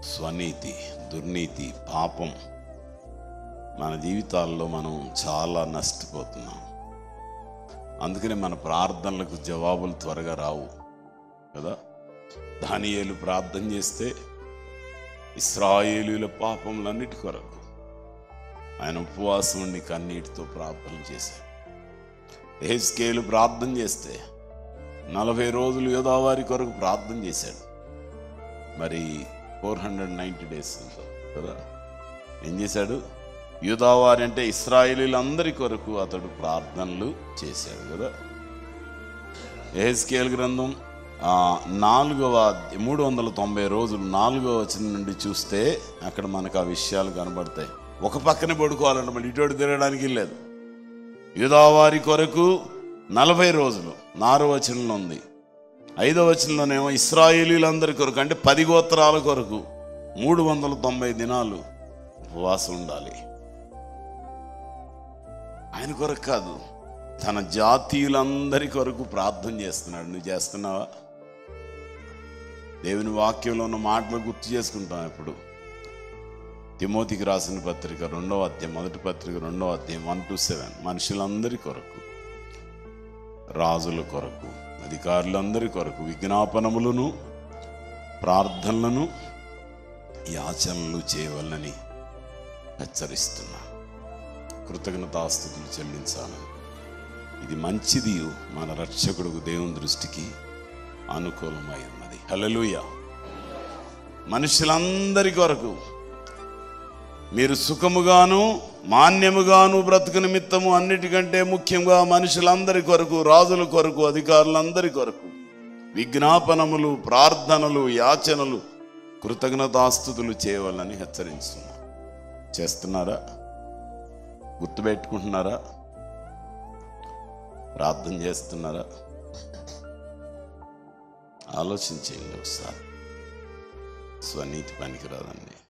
స్వనీతి, దుర్నీతి, పాపం మన జీవితాల్లో మనం చాలా నష్టపోతున్నాం. అందుకనే మన ప్రార్థనలకు జవాబులు త్వరగా రావు కదా. దానియేలు ప్రార్థన చేస్తే ఇశ్రాయేలీయుల పాపములన్నిటి కొరకు ఆయన ఉపవాసం ఉండి కన్నీటితో ప్రార్థన చేశాడు. యెహెజ్కేలు ప్రార్థన చేస్తే 40 రోజులు యోధావారి కొరకు ప్రార్థన చేశాడు. మరి 490 days కదా. ఏం చేశాడు? యూదావారి అంటే ఇశ్రాయేలీలందరి కొరకు అతడు ప్రార్థనలు చేశాడు కదా. యెహెజ్కేలు గ్రంథం 390 రోజులు 4వ వచనం నుండి చూస్తే అక్కడ మనకు ఆ విషయాలు కనబడతాయి. ఒక పక్కనే పడుకోవాలంటే మళ్ళీ ఇటు తిరగడానికి లేదు. యూదావారి కొరకు 40 రోజులు 6వ వచనంలో ఉంది. 5వ వచనంలోనేమో ఇశ్రాయేలీలందరి కొరకు అంటే 10 గోత్రాల కొరకు 390 దినాలు ఉపవాసం ఉండాలి. ఆయన కొరకు కాదు, తన జాతీయులందరి కొరకు ప్రార్థన చేస్తున్నాడు. నువ్వు చేస్తున్నావా? దేవుని వాక్యంలో ఉన్న మాటలు గుర్తు చేసుకుంటాం. ఎప్పుడు తిమోతికి రాసిన పత్రిక 2వ అధ్యాయం, మొదటి పత్రిక 2వ అధ్యాయం 1-7 మనుషులందరి కొరకు, రాజుల కొరకు, అధికారులందరి కొరకు విజ్ఞాపనములను, ప్రార్థనలను, యాచనలు చేయవలనని హెచ్చరిస్తున్నా. కృతజ్ఞతాస్తుతులు చెల్లించాలని. ఇది మంచిది, మన రక్షకుడు దేవుని దృష్టికి అనుకూలమై ఉన్నది. హల్లెలూయా. మనుషులందరి కొరకు మీరు సుఖముగాను మాన్యముగాను బ్రతుకు నిమిత్తము, అన్నిటికంటే ముఖ్యంగా మనుషులందరి కొరకు, రాజుల కొరకు, అధికారులందరి కొరకు విజ్ఞాపనములు, ప్రార్థనలు, యాచనలు, కృతజ్ఞతాస్తుతులు చేయవాలని హెచ్చరిస్తున్నా. చేస్తున్నారా? గుర్తుపెట్టుకుంటున్నారా? ప్రార్థన చేస్తున్నారా? ఆలోచించేయండి ఒకసారి. స్వనీతి పనికిరాదండి.